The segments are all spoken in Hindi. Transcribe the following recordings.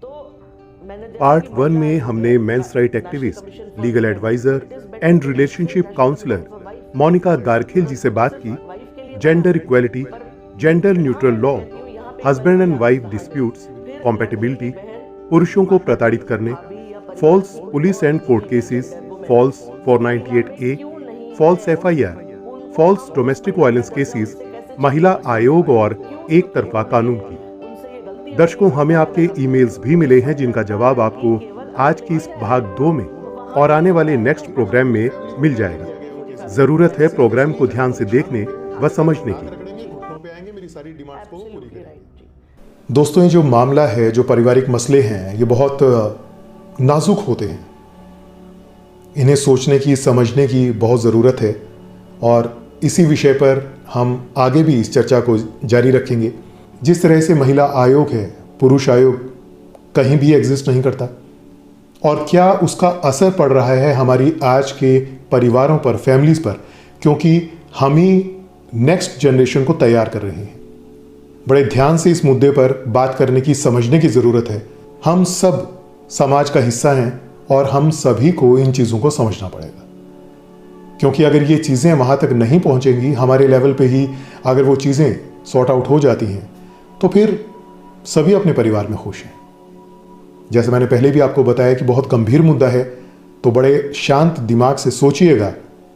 पार्ट 1 में हमने men's rights activist, legal adviser and relationship counsellor Monika Garkhel ji से बात की gender equality, gender neutral law, husband and wife disputes, compatibility, पुरुषों को प्रताड़ित करने, false police and court cases, false 498A, false FIR, false domestic violence cases, महिला आयोग और एक तरफा कानून की। दर्शकों, हमें आपके ईमेल्स भी मिले हैं जिनका जवाब आपको आज की इस भाग 2 में और आने वाले नेक्स्ट प्रोग्राम में मिल जाएगा। जरूरत है प्रोग्राम को ध्यान से देखने व समझने की। दोस्तों, ये जो मामला है, जो पारिवारिक मसले हैं, ये बहुत नाजुक होते हैं। इन्हें सोचने की, समझने की बहुत ज़रूरत है और इसी विषय पर हम आगे भी इस चर्चा को जारी रखेंगे। जिस तरह से महिला आयोग है, पुरुष आयोग कहीं भी एग्जिस्ट नहीं करता, और क्या उसका असर पड़ रहा है हमारी आज के परिवारों पर, फैमिलीज पर, क्योंकि हम ही नेक्स्ट जनरेशन को तैयार कर रहे हैं। बड़े ध्यान से इस मुद्दे पर बात करने की, समझने की ज़रूरत है। हम सब समाज का हिस्सा हैं और हम सभी को इन चीज़ों को समझना पड़ेगा, क्योंकि अगर ये चीज़ें वहाँ तक नहीं पहुँचेंगी, हमारे लेवल पे ही अगर वो चीज़ें सॉर्ट आउट हो जाती हैं, तो फिर सभी अपने परिवार में खुश हैं। जैसे मैंने पहले भी आपको बताया कि बहुत गंभीर मुद्दा है, तो बड़े शांत दिमाग से सोचिएगा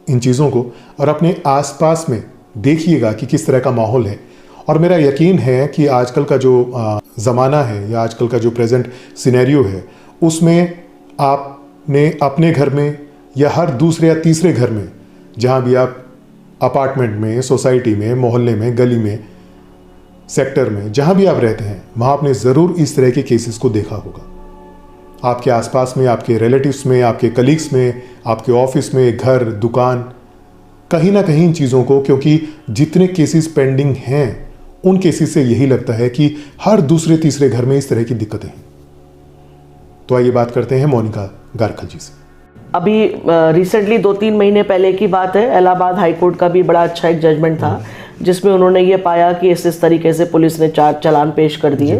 इन चीज़ों को और अपने आसपास में देखिएगा कि किस तरह का माहौल है। और मेरा यकीन है कि आजकल का जो ज़माना है या आजकल का जो प्रेजेंट सिनेरियो है, उसमें आपने अपने घर में या हर दूसरे या तीसरे घर में, जहाँ भी आप अपार्टमेंट में, सोसाइटी में, मोहल्ले में, गली में, सेक्टर में, जहाँ भी आप रहते हैं, वहाँ आपने ज़रूर इस तरह के केसेस को देखा होगा। आपके आसपास में, आपके रिलेटिव्स में, आपके कलीग्स में, आपके ऑफिस में, घर, दुकान, कहीं ना कहीं इन चीज़ों को, क्योंकि जितने केसेस पेंडिंग हैं उन केसेस से यही लगता है कि हर दूसरे तीसरे घर में इस तरह की दिक्कतें हैं। तो आइए बात करते हैं मोनिका गारखेल जी से। अभी रिसेंटली 2-3 महीने पहले की बात है, इलाहाबाद हाई कोर्ट का भी बड़ा अच्छा एक जजमेंट था जिसमें उन्होंने ये पाया कि इस तरीके से पुलिस ने 4 चालान पेश कर दिए।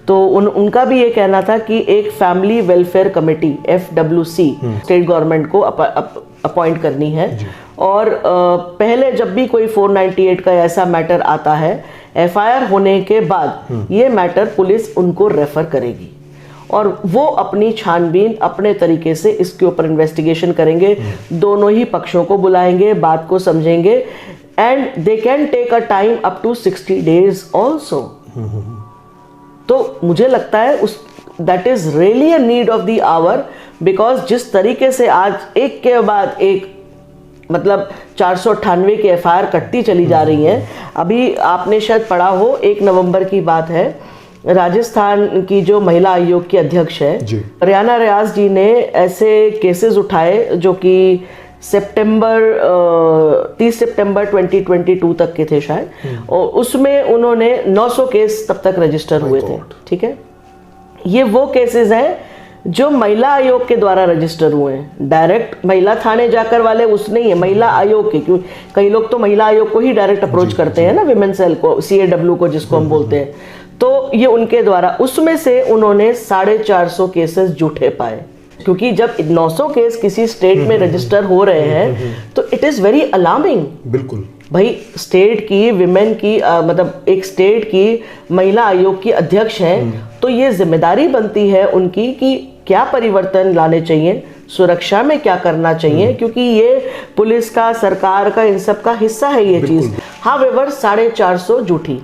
तो उनका भी ये कहना था कि एक family welfare committee FWC state government को अपॉइंट करनी है, और पहले जब भी कोई 498 का ऐसा मैटर आता है, FIR होने के बाद ये मैटर पुलिस उनको रेफर करेगी और वो अपनी छानबीन अपने तरीके से इसके ऊपर इन्वेस्टिगेशन करेंगे, दोनों ही पक्षों को बुलाएंगे, बात को समझेंगे, and they can take a time up to 60 days also. तो मुझे लगता है that is really a need of the hour, because जिस तरीके से आज एक के बाद एक, मतलब 498 की FIR कटती चली जा रही है। अभी आपने शायद पढ़ा हो, 1 नवंबर की बात है, राजस्थान की जो महिला आयोग की अध्यक्ष है रियाना रियाज जी ने ऐसे केसेस उठाए जो कि 30 सितंबर 2022 तक के थे शायद, और उसमें उन्होंने 900 केस तब तक रजिस्टर हुए थे। ठीक है, ये वो केसेस हैं जो महिला आयोग के द्वारा रजिस्टर हुए हैं। डायरेक्ट महिला थाने जाकर वाले उस नहीं है, महिला आयोग के, क्योंकि कई लोग तो महिला आयोग को ही डायरेक्ट अप्रोच करते हैं ना, विमेन सेल को, CAW को जिसको हम बोलते हैं, तो ये उनके द्वारा, उसमें से उन्होंने 450 केसेस झूठे पाए। क्योंकि जब 900 केस किसी स्टेट में रजिस्टर हो रहे हैं तो इट इज वेरी अलार्मिंग। बिल्कुल भाई, स्टेट की विमेन की मतलब एक स्टेट की महिला आयोग की अध्यक्ष हैं, तो ये जिम्मेदारी बनती है उनकी कि क्या परिवर्तन लाने चाहिए, सुरक्षा में क्या करना चाहिए, क्योंकि ये पुलिस का, सरकार का, इन सब का हिस्सा है ये चीज। हाँ, वेवर 450 झूठी।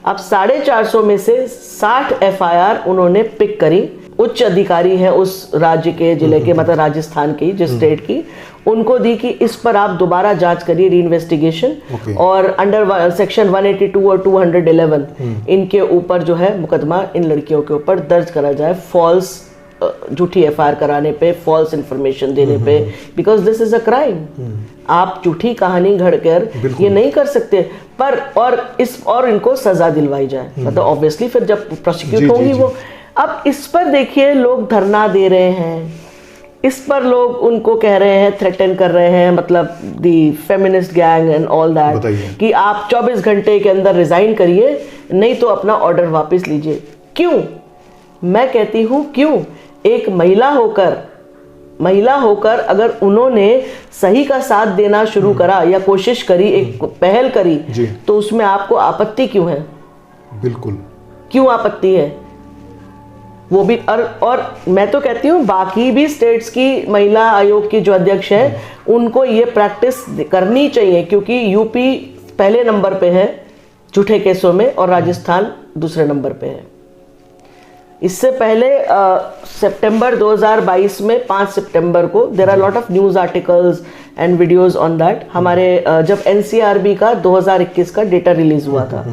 अब 450 में से 60 FIR उन्होंने पिक करी, उच्च अधिकारी हैं उस राज्य के, जिले के, मतलब राजस्थान की, जिस स्टेट की, उनको दी कि इस पर आप दोबारा जांच करिए, री इन्वेस्टिगेशन, और अंडर सेक्शन 182 और 211 इनके ऊपर जो है मुकदमा इन लड़कियों के ऊपर दर्ज करा जाए, फॉल्स झूठी FIR कराने पे, फॉल्स इंफॉर्मेशन देने पे, because this is a crime. आप झूठी कहानी घड़कर ये नहीं कर सकते, पर और इनको सजा दिलवाई जाए, मतलब ऑब्वियसली फिर जब प्रोसिक्यूट होंगी वो। अब इस पर देखिए, लोग धरना दे रहे हैं, इस पर लोग उनको कह रहे हैं, थ्रेटन कर रहे हैं, मतलब the feminist gang and all that, कि आप 24 घंटे के अंदर रिजाइन करिए, नहीं तो अपना ऑर्डर वापस लीजिए। क्यों? मैं कहती हूँ क्यों, एक महिला होकर अगर उन्होंने सही का साथ देना शुरू करा या कोशिश करी, एक पहल करी, तो उसमें आपको आपत्ति क्यों है? बिल्कुल, क्यों आपत्ति है? वो भी और मैं तो कहती हूँ बाकी भी स्टेट्स की महिला आयोग की जो अध्यक्ष हैं उनको ये प्रैक्टिस करनी चाहिए, क्योंकि यूपी पहले नंबर पे है झूठे केसों में और राजस्थान दूसरे नंबर पे है। इससे पहले सितंबर 2022 में 5 सितंबर को there are lot of news articles and videos on that. हमारे जब एनसीआरबी का 2021 का डेटा रिलीज हुआ था,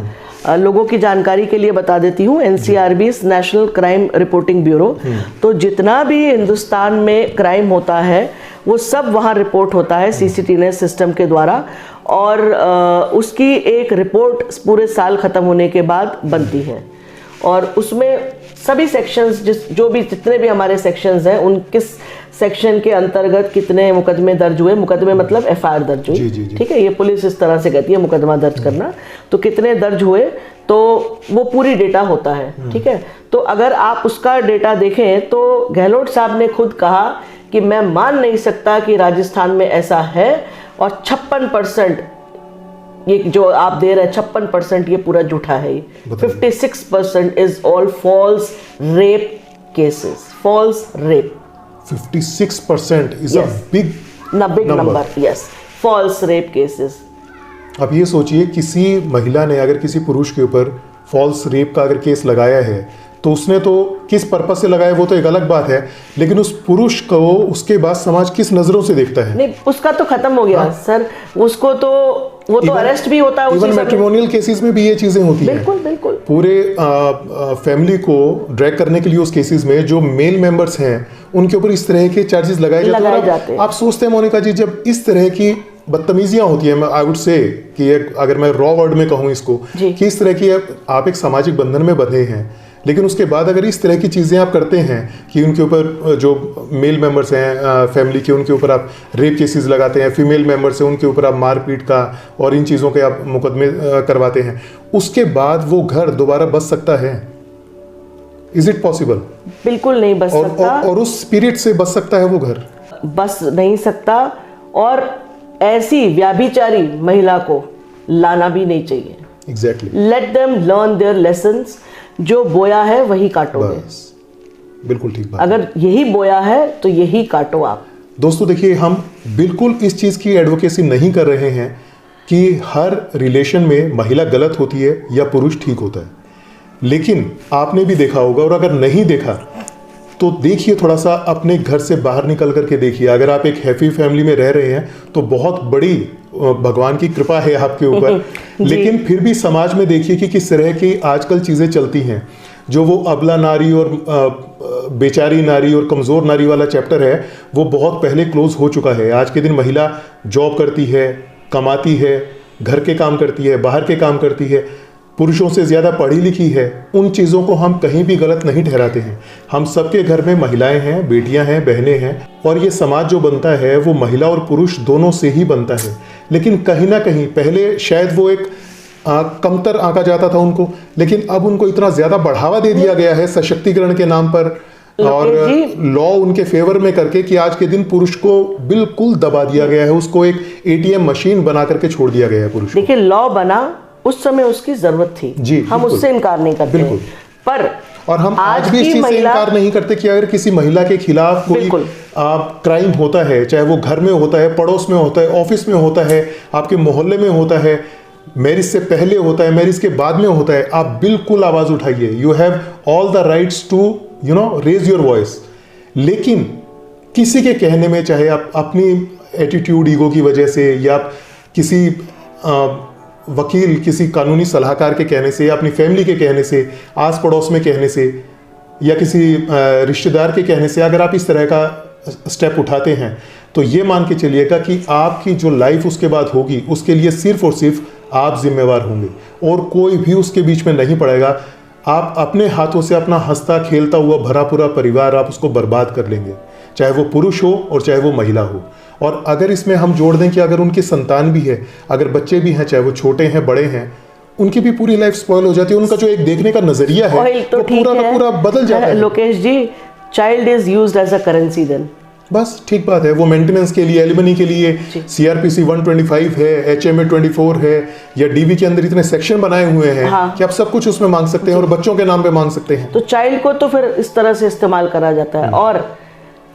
लोगों की जानकारी के लिए बता देती हूँ, NCRB national crime reporting bureau, तो जितना भी हिंदुस्तान में क्राइम होता है वो सब वहाँ रिपोर्ट होता है सीसीटीवी सिस्टम के द्वारा, और उसकी एक रिपोर्ट पूरे साल खत्म होने के बाद बनती है, और उसमें सभी सेक्शंस जितने भी हमारे सेक्शंस हैं उन किस सेक्शन के अंतर्गत कितने मुकदमे दर्ज हुए, मुकदमे मतलब एफआईआर दर्ज हुई, ठीक है, ये पुलिस इस तरह से कहती है मुकदमा दर्ज करना, तो कितने दर्ज हुए तो वो पूरी डेटा होता है, ठीक है। तो अगर आप उसका डेटा देखें तो गहलोत साहब ने खुद कहा कि मैं मान नहीं सकता कि राजस्थान में ऐसा है, और 56% ये जो आप दे रहे हैं 56% ये पूरा झूठा है। 56% is all false rape cases, false rape. 56% is a big number, yes, false rape cases. अब ये सोचिए, किसी महिला ने अगर किसी पुरुष के ऊपर फॉल्स रेप का अगर केस लगाया है तो उसने तो किस पर्पस से लगाया वो तो एक अलग बात है, लेकिन उस पुरुष को उसके बाद समाज किस नजरों से देखता है? नहीं, उसका तो खत्म हो गया सर, उसको तो वो तो अरेस्ट भी होता है। इवन मैट्रिमोनियल केसेस में भी ये चीजें होती हैं। बिल्कुल बिल्कुल। पूरे फैमिली को ड्रैग करने के लिए उस केसेस में जो मेल मेंबर्स हैं उनके ऊपर इस तरह के चार्जेस लगाए जाते हैं। आप सोचते हैं मोनिका जी, जब इस तरह की बदतमीजियां होती है, आई वुड से कि अगर मैं रॉ वर्ड में कहूँ इसको, कि इस तरह की आप एक सामाजिक बंधन में बंधे हैं, लेकिन उसके बाद अगर इस तरह की चीज़ें आप करते हैं कि उनके ऊपर जो मेल मेंबर्स हैं फैमिली के, उनके ऊपर आप रेप केसेस लगाते हैं, फीमेल मेंबर्स हैं उनके ऊपर आप मारपीट का और इन चीज़ों के आप मुकदमे करवाते हैं, उसके बाद वो घर दोबारा बच सकता है? Is it possible? बिल्कुल नहीं बच सकता। और उस स्पिरिट से बच सकता है वो घर? बच नहीं सकता, और ऐसी व्याभिचारी महिला को लाना भी नहीं चाहिए। Exactly. Let them learn their lessons. जो बोया है वही काटोगे। बिल्कुल ठीक बात। अगर यही बोया है तो यही काटो आप। दोस्तों देखिए, हम बिल्कुल इस चीज़ की एडवोकेसी नहीं कर रहे हैं कि हर रिलेशन में महिला गलत होती है या पुरुष ठीक होता है, लेकिन आपने भी देखा होगा, और अगर नहीं देखा तो देखिए, थोड़ा सा अपने घर से बाहर निकल करके देखिए। अगर आप एक हैप्पी फैमिली में रह रहे हैं तो बहुत बड़ी भगवान की कृपा है आपके ऊपर, लेकिन फिर भी समाज में देखिए कि किस तरह की आजकल चीज़ें चलती हैं। जो वो अबला नारी और बेचारी नारी और कमज़ोर नारी वाला चैप्टर है वो बहुत पहले क्लोज हो चुका है। आज के दिन महिला जॉब करती है, कमाती है, घर के काम करती है, बाहर के काम करती है, पुरुषों से ज़्यादा पढ़ी लिखी है। उन चीज़ों को हम कहीं भी गलत नहीं ठहराते हैं। हम सबके घर में महिलाएं हैं, बेटियां हैं, बहनें हैं, और ये समाज जो बनता है वो महिला और पुरुष दोनों से ही बनता है। लेकिन कहीं ना कहीं पहले शायद वो एक कमतर आंका जाता था उनको, लेकिन अब उनको इतना ज़्यादा बढ़ावा दे दिया गया है सशक्तिकरण के नाम पर और लॉ उनके फेवर में करके कि आज के दिन पुरुष को बिल्कुल दबा दिया गया है। उसको एक ATM मशीन बना करके छोड़ दिया गया है पुरुष। देखिए, लॉ बना उस समय उसकी जरूरत थी जी, हम उससे इनकार नहीं करते बिल्कुल। पर और हम आज भी इस चीज से इनकार नहीं करते कि अगर किसी महिला के खिलाफ कोई क्राइम होता है, चाहे वो घर में होता है, पड़ोस में होता है, ऑफिस में होता है, आपके मोहल्ले में होता है, मैरिज से पहले होता है, मैरिज के बाद में होता है, आप बिल्कुल आवाज उठाइए। You have all the rights to raise your voice. लेकिन किसी के कहने में, चाहे आप अपनी एटीट्यूड ईगो की वजह से या किसी वकील, किसी कानूनी सलाहकार के कहने से या अपनी फैमिली के कहने से, आस पड़ोस में कहने से या किसी रिश्तेदार के कहने से अगर आप इस तरह का स्टेप उठाते हैं तो ये मान के चलिएगा कि आपकी जो लाइफ उसके बाद होगी उसके लिए सिर्फ और सिर्फ आप जिम्मेवार होंगे और कोई भी उसके बीच में नहीं पड़ेगा। आप अपने हाथों से अपना हंसता खेलता हुआ भरा पूरा परिवार आप उसको बर्बाद कर लेंगे, चाहे वो पुरुष हो और चाहे वो महिला हो। और अगर इसमें हम जोड़ दें कि अगर उनकी संतान भी है, अगर बच्चे भी हैं, चाहे वो छोटे हैं बड़े हैं, उनकी भी पूरी लाइफ स्पॉइल हो जाती है, उनका जो एक देखने का नजरिया है ऑयल तो वो ठीक पूरा का है, पूरा बदल जाता है। Lokesh ji, child is used as a currency then. बस ठीक बात है, वो मेंटेनेंस के लिए, एलिमनी के लिए सीआरपीसी 125 है, एचएमए 24 है, या डीबी के अंदर इतने सेक्शन बनाए हुए हैं कि आप सब कुछ उसमें मांग सकते हैं और बच्चों के नाम पे मांग सकते हैं। तो चाइल्ड को तो फिर इस तरह से इस्तेमाल करा जाता है, और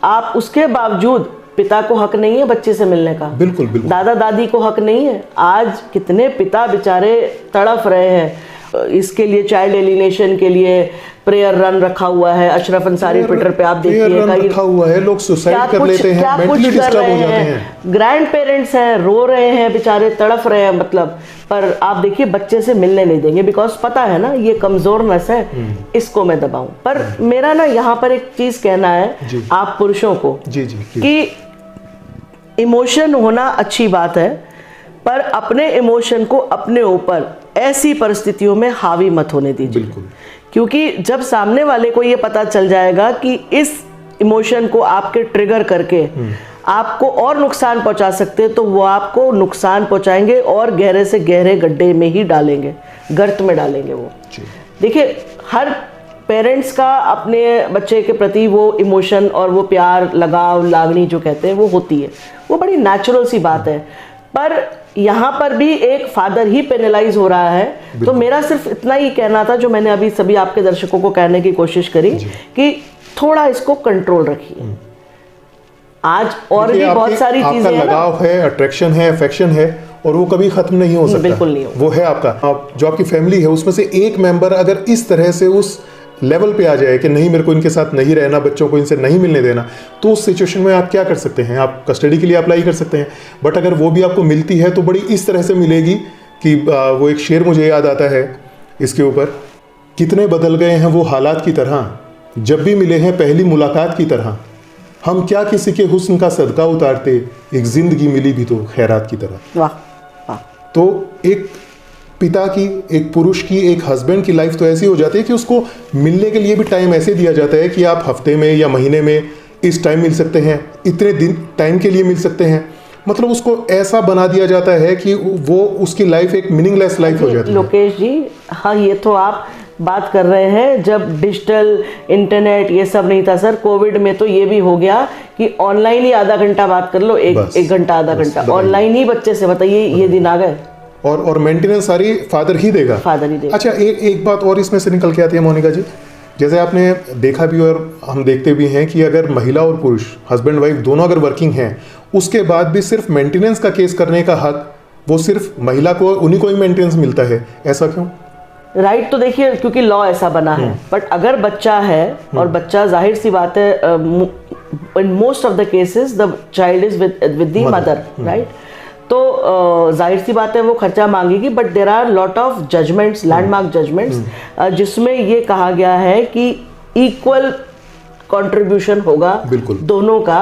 आप उसके बावजूद पिता को हक नहीं है बच्चे से मिलने का। बिल्कुल बिल्कुल। दादा दादी को हक नहीं है। आज कितने पिता बेचारे तड़फ रहे हैं इसके लिए, चाइल्ड एलिनेशन के लिए प्रेयर रन रखा हुआ है। अशरफ अंसारी ट्विटर पे आप देखिए रखा हुआ है, लोग सुसाइड कर लेते हैं, मेंटली डिस्टर्ब हो जाते हैं। ग्रैंड पेरेंट्स हैं, रो रहे हैं बेचारे, तड़फ रहे हैं, मतलब पर आप देखिए बच्चे से मिलने नहीं देंगे, बिकॉज पता है ना ये कमजोरनेस है, इसको मैं दबाऊं। पर मेरा ना यहाँ पर एक चीज कहना है आप पुरुषों को कि इमोशन होना अच्छी बात है, पर अपने इमोशन को अपने ऊपर ऐसी परिस्थितियों में हावी मत होने दीजिए। बिल्कुल। क्योंकि जब सामने वाले को ये पता चल जाएगा कि इस इमोशन को आपके ट्रिगर करके आपको और नुकसान पहुंचा सकते हैं, तो वो आपको नुकसान पहुंचाएंगे और गहरे से गहरे गड्ढे में ही डालेंगे, गर्त में डालेंगे वो। देखिए, हर पेरेंट्स का अपने बच्चे के प्रति वो इमोशन और वो प्यार, लगाव, लागनी जो कहते हैं वो होती है, वो बड़ी नेचुरल सी बात है। पर यहाँ पर भी एक फादर ही पेनलाइज हो रहा है। तो मेरा सिर्फ इतना ही कहना था, जो मैंने अभी सभी आपके दर्शकों को कहने की कोशिश करी, कि थोड़ा इसको कंट्रोल रखिए। आज और भी बहुत सारी चीजें हैं, लगाव है, अट्रैक्शन है, अफेक्शन है, और वो कभी खत्म नहीं हो सकता। बिल्कुल नहीं हो। वो है आपका, जो आपकी फैमिली है उसमें से एक मेंबर अगर इस तरह से उस लेवल पे आ जाए कि नहीं, मेरे को इनके साथ नहीं रहना, बच्चों को इनसे नहीं मिलने देना, तो उस सिचुएशन में आप क्या कर सकते हैं? आप कस्टडी के लिए अप्लाई कर सकते हैं। बट अगर वो भी आपको मिलती है तो बड़ी इस तरह से मिलेगी कि वो एक शेर मुझे याद आता है इसके ऊपर, कितने बदल गए हैं वो हालात की तरह, जब भी मिले हैं पहली मुलाकात की तरह, हम क्या किसी के हुस्न का सदका उतारते, एक जिंदगी मिली भी तो खैरात की तरह। वाह वाह। तो एक पिता की, एक पुरुष की, एक हस्बैंड की लाइफ तो ऐसी हो जाती है कि उसको मिलने के लिए भी टाइम ऐसे दिया जाता है कि आप हफ्ते में या महीने में इस टाइम मिल सकते हैं, इतने दिन टाइम के लिए मिल सकते हैं। मतलब उसको ऐसा बना दिया जाता है कि वो उसकी लाइफ एक मीनिंगलेस लाइफ हो जाती है। लोकेश जी, हाँ, ये तो आप बात कर रहे हैं जब डिजिटल इंटरनेट ये सब नहीं था सर। कोविड में तो ये भी हो गया कि ऑनलाइन ही आधा घंटा बात कर लो, एक घंटा आधा घंटा ऑनलाइन ही बच्चे से, बताइए ये दिन आ गए। और मेंटेनेंस सारी फादर ही देगा। अच्छा, एक बात और इसमें से निकल के आती है मोनिका जी, जैसे आपने देखा भी और हम देखते भी हैं कि अगर महिला और पुरुष, हस्बैंड वाइफ दोनों अगर वर्किंग हैं, उसके बाद भी सिर्फ मेंटेनेंस का केस करने का हक वो सिर्फ महिला को, उन्हीं को ही मेंटेनेंस मिलता है। ऐसा क्यों? राइट तो देखिए, क्योंकि लॉ ऐसा बना है। बट अगर बच्चा है और बच्चा, जाहिर सी बात है, in most of the cases the child is with the mother, right. तो जाहिर सी बात है वो खर्चा मांगेगी। But there are lot of judgements, landmark judgements, जिसमें ये कहा गया है कि इक्वल कंट्रीब्यूशन होगा दोनों का,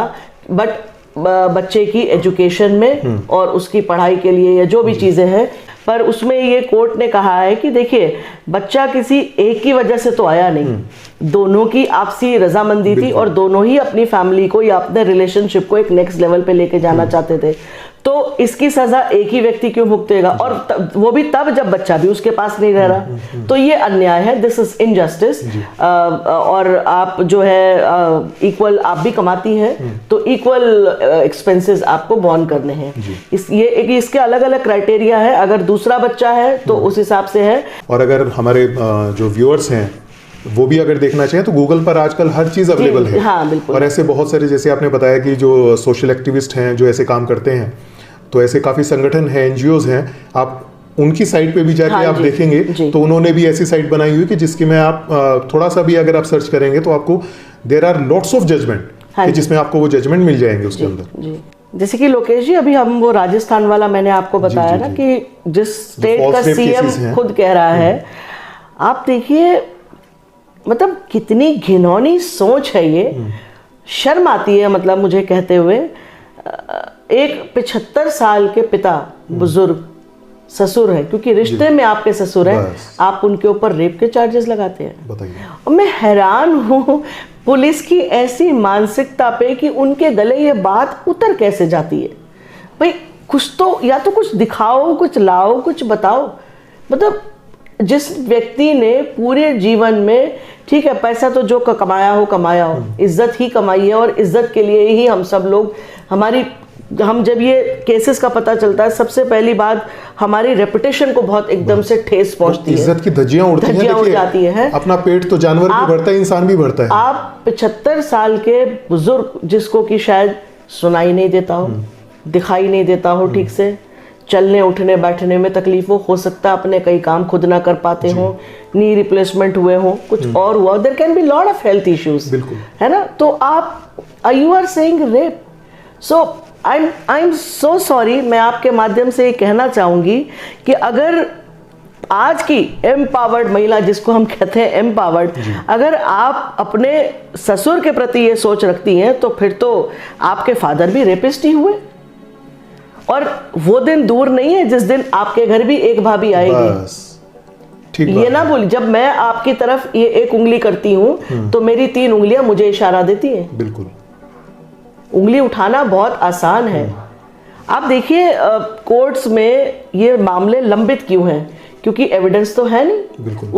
बट बच्चे की एजुकेशन में और उसकी पढ़ाई के लिए या जो भी चीजें हैं। पर उसमें ये कोर्ट ने कहा है कि देखिए, बच्चा किसी एक की वजह से तो आया नहीं, दोनों की आपसी रजामंदी थी और दोनों ही अपनी फैमिली को या अपने रिलेशनशिप को एक नेक्स्ट लेवल पे लेके जाना चाहते थे। तो इसकी सजा एक ही व्यक्ति क्यों भुगतेगा, और वो भी तब जब बच्चा भी उसके पास नहीं रह रहा। तो ये अन्याय है, दिस इज इनजस्टिस। और आप जो है इक्वल, आप भी कमाती हैं तो इक्वल एक्सपेंसेस आपको बॉर्न करने हैं। इसके अलग अलग क्राइटेरिया है। अगर दूसरा बच्चा है तो उस हिसाब से है। और अगर हमारे जो व्यूअर्स हैं वो भी अगर देखना चाहें तो गूगल पर आजकल हर चीज़ अवेलेबल है। हाँ, बिल्कुल। और ऐसे बहुत सारे, जैसे आपने बताया कि जो सोशल एक्टिविस्ट हैं जो ऐसे काम करते हैं, तो ऐसे काफ़ी संगठन हैं, एनजीओज हैं, आप उनकी साइट पे भी जाके आप देखेंगे तो उन्होंने भी ऐसी साइट बनाई हुई कि जिसकी में आप थोड़ा सा भी अगर आप सर्च करेंगे तो आपको there are lots of judgment, जिसमें आपको वो जजमेंट मिल जाएंगे उसके अंदर। जैसे कि लोकेश जी, अभी हम वो राजस्थान वाला मैंने आपको बताया ना कि जिस स्टेट का सीएम खुद कह रहा है, आप देखिए मतलब कितनी घिनौनी सोच है ये। शर्म आती है मतलब मुझे कहते हुए। एक 75 साल के पिता, बुजुर्ग ससुर है, क्योंकि रिश्ते में आपके ससुर हैं, आप उनके ऊपर रेप के चार्जेस लगाते हैं। बताइए। और मैं हैरान हूँ पुलिस की ऐसी मानसिकता पे कि उनके गले ये बात उतर कैसे जाती है। भाई कुछ तो, या तो कुछ दिखाओ, कुछ लाओ, कुछ बताओ। मतलब जिस व्यक्ति ने पूरे जीवन में, ठीक है पैसा तो जो कमाया हो, इज्जत ही कमाई है, और इज्जत के लिए ही हम सब लोग, हम जब ये केसेस का पता चलता है, सबसे पहली बात हमारी रेपुटेशन को बहुत एकदम से ठेस पहुंचती है, इज्जत की धज्जियां उड़ जाती है। अपना पेट तो जानवर भी भरता है, इंसान भी भरता है। आप 75 साल के बुजुर्ग, जिसको कि शायद सुनाई नहीं देता हो, दिखाई नहीं देता हो ठीक से, चलने उठने बैठने में तकलीफ हो सकता है, अपने कई काम खुद ना कर पाते हो, नी रिप्लेसमेंट हुए हो, कुछ और हुआ, there can be lot of health issues, है ना। तो आप you are saying rape, so I am so sorry. मैं आपके माध्यम से ये कहना चाहूंगी कि अगर आज की एम्पावर्ड महिला, जिसको हम कहते हैं एम्पावर्ड, अगर आप अपने ससुर के प्रति ये सोच रखती हैं, तो फिर तो आपके फादर भी रेपिस्ट ही हुए, और वो दिन दूर नहीं है जिस दिन आपके घर भी एक भाभी आएगी। ये ना बोली, जब मैं आपकी तरफ ये एक उंगली करती हूँ तो मेरी 3 उंगलियां मुझे इशारा देती हैं। बिल्कुल, उंगली उठाना बहुत आसान है। आप देखिए कोर्ट्स में ये मामले लंबित क्यों हैं, क्योंकि एविडेंस तो है नहीं। बिल्कुल।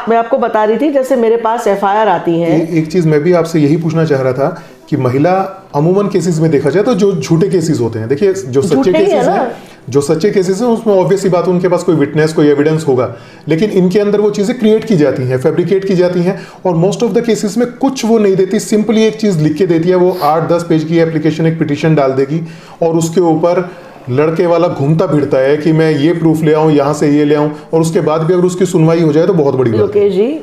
मैं आपको बता रही थी, जैसे मेरे पास एफआईआर आती है। एक चीज मैं भी आपसे यही पूछना चाह रहा था कि महिला अमूमन केसेस में देखा जाए तो जो झूठे केसेस होते हैं, देखिए जो सच्चे केसेस हैं उसमें ऑब्वियस सी बात है, उनके पास कोई विटनेस, कोई एविडेंस होगा, लेकिन इनके अंदर वो चीजें क्रिएट की जाती हैं, फैब्रिकेट की जाती हैं, और मोस्ट ऑफ द केसेस में कुछ वो नहीं देती, सिंपली एक चीज लिख के देती है, वो 8-10 पेज की एप्लीकेशन, एक पिटीशन डाल देगी, और उसके ऊपर लड़के वाला घूमता फिरता है कि मैं ये प्रूफ ले आऊं, यहां से ये ले आऊं, और उसके बाद भी अगर उसकी सुनवाई हो जाए तो बहुत बड़ी बात है। लोकेश जी,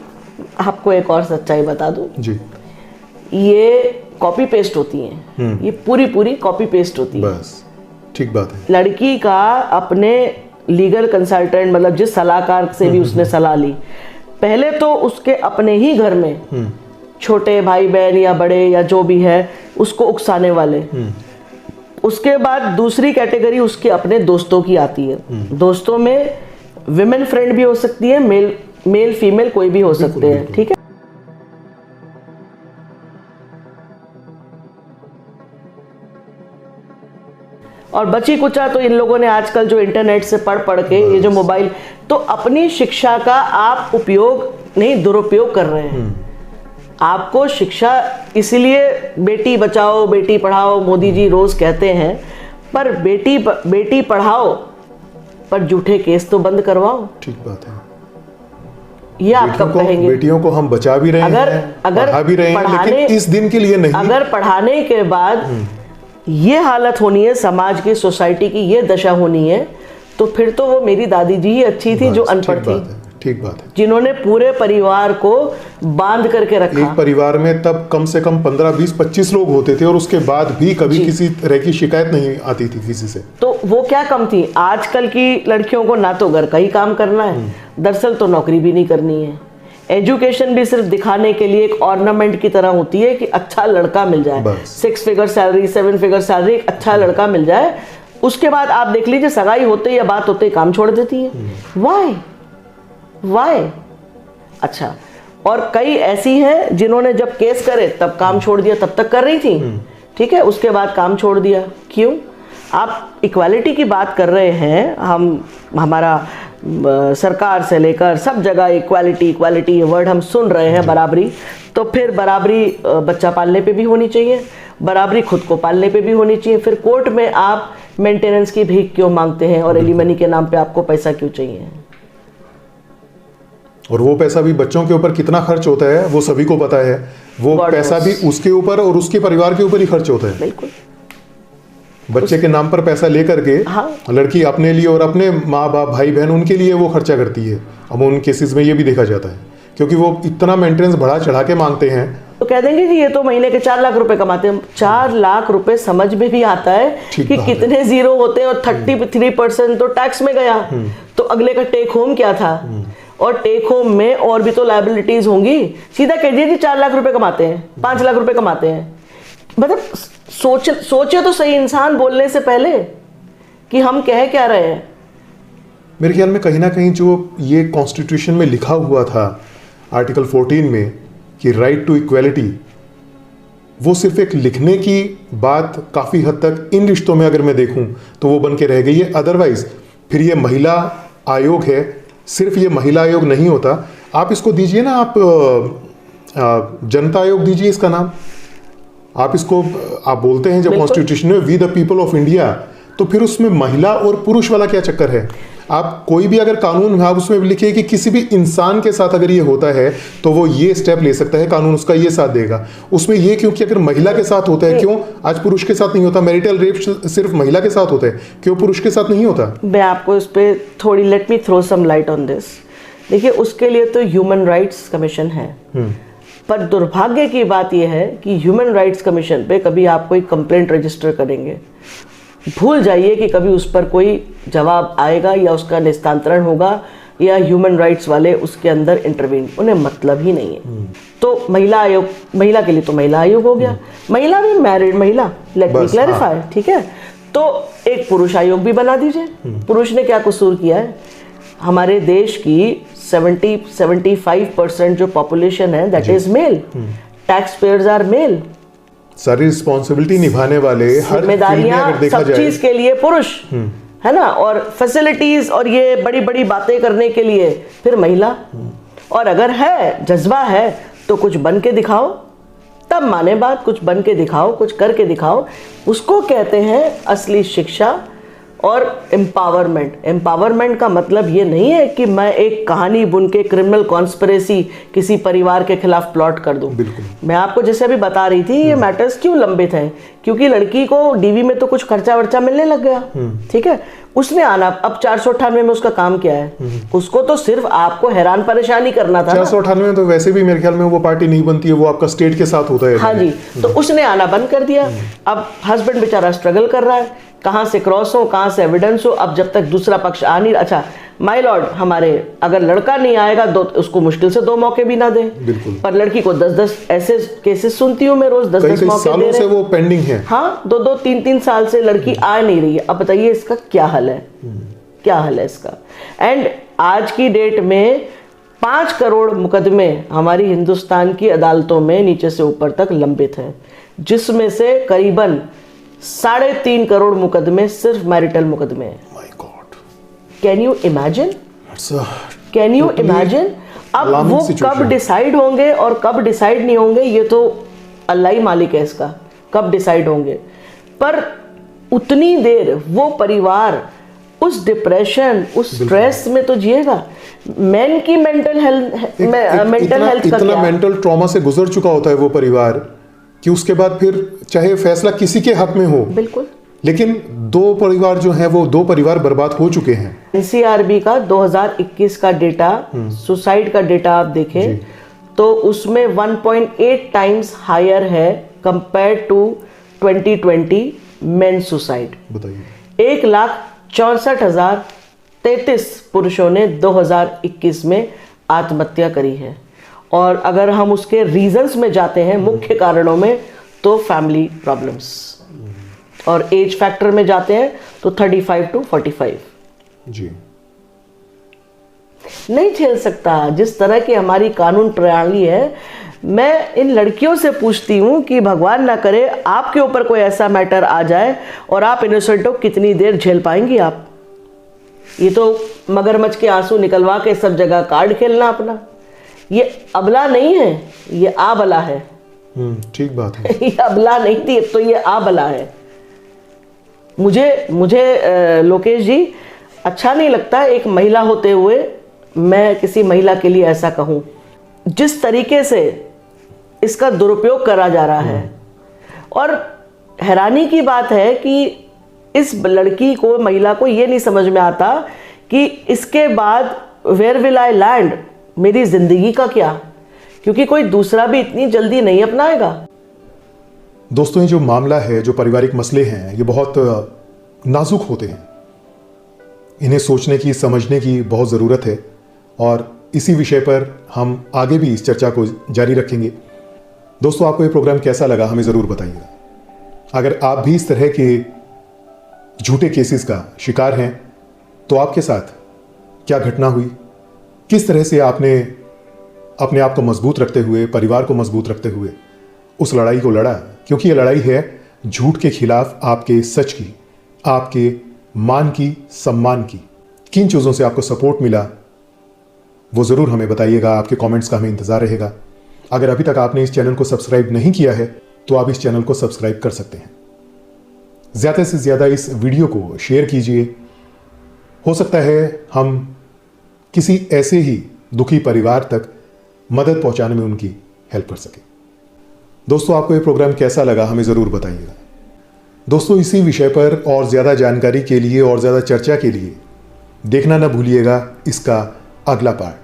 आपको एक और सच्चाई बता दूं जी, ये कॉपी पेस्ट होती हैं, ये पूरी कॉपी पेस्ट होती है। बस ठीक बात है। लड़की का अपने लीगल कंसल्टेंट, मतलब जिस सलाहकार से भी उसने सलाह ली, पहले तो उसके अपने ही घर में छोटे भाई बहन या बड़े या जो भी है उसको उकसाने वाले, उसके बाद दूसरी कैटेगरी उसके अपने दोस्तों की आती है। दोस्तों में विमेन फ्रेंड भी हो सकती है, मेल फीमेल कोई भी हो सकते हैं, ठीक है। और बची कुचा तो इन लोगों ने आजकल जो इंटरनेट से पढ़ के, ये जो मोबाइल, तो अपनी शिक्षा का आप उपयोग नहीं, दुरुपयोग कर रहे हैं। आपको शिक्षा, इसलिए बेटी बचाओ बेटी पढ़ाओ मोदी जी रोज कहते हैं, पर बेटी पढ़ाओ पर झूठे केस तो बंद करवाओ। ठीक बात है। ये आप कब कहेंगे? बेटियों को हम बचा भी रहे हैं, पढ़ा भी रहे हैं, लेकिन इस दिन के लिए नहीं। अगर पढ़ाने के बाद ये हालत होनी है समाज की, सोसाइटी की ये दशा होनी है, तो फिर तो वो मेरी दादी जी ही अच्छी थी जो अनपढ़ थी। ठीक बात है। जिन्होंने पूरे परिवार को बांध करके रखा। एक परिवार में तब कम से कम 15, 20, 25 लोग होते थे, और उसके बाद भी कभी किसी तरह की शिकायत नहीं आती थी किसी से। तो वो क्या कम थी? आजकल की लड़कियों को ना तो घर का ही काम करना है, दरअसल तो नौकरी भी नहीं करनी है। एजुकेशन भी सिर्फ दिखाने के लिए एक ऑर्नामेंट की तरह होती है कि अच्छा लड़का मिल जाए, 6 फिगर सैलरी, 7 फिगर सैलरी, एक अच्छा लड़का मिल जाए। उसके बाद आप देख लीजिए सगाई होते या बात होते काम छोड़ देती है। वाई? अच्छा, और कई ऐसी हैं जिन्होंने जब केस करे तब काम छोड़ दिया, तब तक कर रही थी, ठीक है, उसके बाद काम छोड़ दिया। क्यों? आप इक्वालिटी की बात कर रहे हैं, हमारा सरकार से लेकर सब जगह इक्वालिटी ये वर्ड हम सुन रहे हैं, बराबरी, तो फिर बराबरी बच्चा पालने पे भी होनी चाहिए, बराबरी खुद को पालने पे भी होनी चाहिए। फिर कोर्ट में आप मेंटेनेंस की भीख क्यों मांगते हैं, और एलिमनी के नाम पे आपको पैसा क्यों चाहिए? और वो पैसा भी बच्चों के ऊपर कितना खर्च होता है वो सभी को पता है। वो पैसा भी उसके ऊपर और उसके परिवार के ऊपर ही खर्च होता है। बिल्कुल। बच्चे के नाम पर पैसा लेकर के लड़की अपने लिए और अपने माँ बाप भाई बहन उनके लिए वो खर्चा करती है। अब उन केसेस में ये भी देखा जाता है, क्योंकि वो इतना मेंटेनेंस बढ़ा चढ़ा के मांगते हैं। तो कह देंगे कि ये तो महीने के 4 लाख रुपए कमाते हैं। 4 लाख रुपए समझ में भी आता है कि कितने जीरो होते हैं, और 33% तो टैक्स में गया, तो अगले का टेक होम क्या था, और टेक होम में और भी तो लायबिलिटीज होंगी। सीधा कह दीजिए 4 लाख रुपए कमाते हैं, 5 लाख रुपए कमाते हैं। मतलब सोचे तो सही इंसान बोलने से पहले कि हम कह क्या रहे हैं। मेरे ख्याल में कहीं ना कहीं जो ये कॉन्स्टिट्यूशन में लिखा हुआ था आर्टिकल 14 में कि राइट टू इक्वालिटी, वो सिर्फ एक लिखने की बात काफ़ी हद तक इन रिश्तों में अगर मैं देखूं तो वो बन के रह गई है। अदरवाइज फिर ये महिला आयोग है, सिर्फ ये महिला आयोग नहीं होता, आप इसको दीजिए ना, आप जनता आयोग दीजिए इसका नाम। आप इसको आप बोलते हैं जब कॉन्स्टिट्यूशन में we the people of India, तो फिर उसमें महिला और पुरुष वाला क्या चक्कर है? आप कोई भी अगर कानून आप उसमें लिखिए कि किसी भी इंसान के साथ अगर ये होता है तो वो ये स्टेप ले सकता है, कानून उसका ये साथ देगा। उसमें ये क्यों कि अगर महिला के साथ होता है, क्यों आज पुरुष के साथ नहीं होता? मैरिटल रेप सिर्फ महिला के साथ होता है, क्यों पुरुष के साथ नहीं होता? मैं आपको इस पे थोड़ी let me throw some light on this. देखिए, उसके लिए तो ह्यूमन राइट्स कमीशन है, पर दुर्भाग्य की बात यह है कि ह्यूमन राइट्स कमीशन पे कभी आप कोई कंप्लेंट रजिस्टर करेंगे, भूल जाइए कि कभी उस पर कोई जवाब आएगा या उसका निस्तांतरण होगा या ह्यूमन राइट्स वाले उसके अंदर इंटरवीन, उन्हें मतलब ही नहीं है। तो महिला आयोग, महिला के लिए तो महिला आयोग हो गया, महिला भी मैरिड महिला, लेट मी क्लैरिफाई, ठीक है। तो एक पुरुष आयोग भी बना दीजिए। पुरुष ने क्या कसूर किया है? हमारे देश की 70-75% जो पॉपुलेशन है that is male, tax payers are male, सारी रिस्पॉन्सिबिलिटी निभाने वाले, हर जिम्मेदारियां सब चीज के लिए पुरुष है ना, और फैसिलिटीज और ये बड़ी बड़ी बातें करने के लिए फिर महिला। और अगर है जज्बा है तो कुछ बन के दिखाओ, तब माने बात, कुछ बन के दिखाओ, कुछ करके दिखाओ। उसको कहते हैं असली शिक्षा और एम्पावरमेंट। एम्पावरमेंट का मतलब ये नहीं है कि मैं एक कहानी बुन के क्रिमिनल कॉन्स्पिरेसी किसी परिवार के खिलाफ प्लॉट कर दूं। मैं आपको जैसे अभी बता रही थी, ये मैटर्स क्यों लंबित हैं, क्योंकि लड़की को डीवी में तो कुछ खर्चा वर्चा मिलने लग गया, ठीक है। उसने आना, अब 498 में उसका काम क्या है? उसको तो सिर्फ आपको हैरान परेशानी करना था। 498 में तो वैसे भी मेरे ख्याल में वो पार्टी नहीं बनती है, वो आपका स्टेट के साथ होता है। हाँ जी, तो उसने आना बंद कर दिया। अब हस्बैंड बेचारा स्ट्रगल कर रहा है, कहाँ से क्रॉस हो, कहाँ से एविडेंस हो। अब जब तक दूसरा पक्ष आ नहीं, अच्छा माय लॉर्ड, हमारे अगर लड़का नहीं आएगा दो, उसको मुश्किल से 2 मौके भी ना दे, पर लड़की को 10-10 ऐसे केसेस सुनती हूँ मैं रोज, 10-10 मौके दे रहे हैं। वो पेंडिंग है। हाँ, 2-2, 3-3 साल से लड़की आ नहीं रही है। अब बताइए इसका क्या हल है? क्या हल है इसका? एंड आज की डेट में 5 करोड़ मुकदमे हमारी हिंदुस्तान की अदालतों में नीचे से ऊपर तक लंबित हैं, जिसमें से करीबन 3.5 करोड़ मुकदमे सिर्फ मैरिटल मुकदमे हैं। My God, can you imagine? Can you imagine? अब वो कब डिसाइड होंगे और कब डिसाइड नहीं होंगे, ये तो अल्लाह ही मालिक है इसका, कब डिसाइड होंगे। पर उतनी देर वो परिवार उस डिप्रेशन, उस स्ट्रेस में तो जिएगा। मैन की मेंटल हेल्थ का इतना मेंटल ट्रॉमा से गुजर चुका होता है वो परिवार कि उसके बाद फिर चाहे फैसला किसी के हक में हो, बिल्कुल, लेकिन 2 परिवार जो हैं वो 2 परिवार बर्बाद हो चुके हैं। एनसीआरबी का 2021 का डेटा, सुसाइड का डेटा आप देखें तो उसमें 1.8 टाइम्स हायर है कंपेयर टू 2020 मेन सुसाइड। बताइए, 1,64,033 पुरुषों ने 2021 में आत्महत्या करी है। और अगर हम उसके रीजंस में जाते हैं, मुख्य कारणों में, तो फैमिली प्रॉब्लम्स, और एज फैक्टर में जाते हैं तो 35 to 45 जी नहीं झेल सकता। जिस तरह की हमारी कानून प्रणाली है, मैं इन लड़कियों से पूछती हूँ कि भगवान ना करे आपके ऊपर कोई ऐसा मैटर आ जाए और आप इनोसेंट हो, कितनी देर झेल पाएंगी आप? ये तो मगरमच्छ के आंसू निकलवा के सब जगह कार्ड खेलना अपना। ये अबला नहीं है, ये आबला है। ठीक बात है। ये अबला नहीं थी, तो ये आबला है। मुझे लोकेश जी अच्छा नहीं लगता एक महिला होते हुए मैं किसी महिला के लिए ऐसा कहूं। जिस तरीके से इसका दुरुपयोग करा जा रहा है, और हैरानी की बात है कि इस लड़की को, महिला को ये नहीं समझ में आता कि इसके बाद वेयर विल आई लैंड, मेरी जिंदगी का क्या, क्योंकि कोई दूसरा भी इतनी जल्दी नहीं अपनाएगा। दोस्तों, ये जो मामला है, जो पारिवारिक मसले हैं, ये बहुत नाजुक होते हैं। इन्हें सोचने की, समझने की बहुत ज़रूरत है, और इसी विषय पर हम आगे भी इस चर्चा को जारी रखेंगे। दोस्तों, आपको ये प्रोग्राम कैसा लगा हमें ज़रूर बताइएगा। अगर आप भी इस तरह के झूठे केसेस का शिकार हैं तो आपके साथ क्या घटना हुई, किस तरह से आपने अपने आप को मजबूत रखते हुए, परिवार को मजबूत रखते हुए उस लड़ाई को लड़ा, क्योंकि ये लड़ाई है झूठ के खिलाफ आपके सच की, आपके मान की, सम्मान की। किन चीज़ों से आपको सपोर्ट मिला, वो ज़रूर हमें बताइएगा। आपके कमेंट्स का हमें इंतज़ार रहेगा। अगर अभी तक आपने इस चैनल को सब्सक्राइब नहीं किया है तो आप इस चैनल को सब्सक्राइब कर सकते हैं। ज़्यादा से ज़्यादा इस वीडियो को शेयर कीजिए। हो सकता है हम किसी ऐसे ही दुखी परिवार तक मदद पहुंचाने में उनकी हेल्प कर सके। दोस्तों, आपको ये प्रोग्राम कैसा लगा हमें ज़रूर बताइएगा। दोस्तों, इसी विषय पर और ज़्यादा जानकारी के लिए और ज़्यादा चर्चा के लिए देखना ना भूलिएगा इसका अगला पार्ट।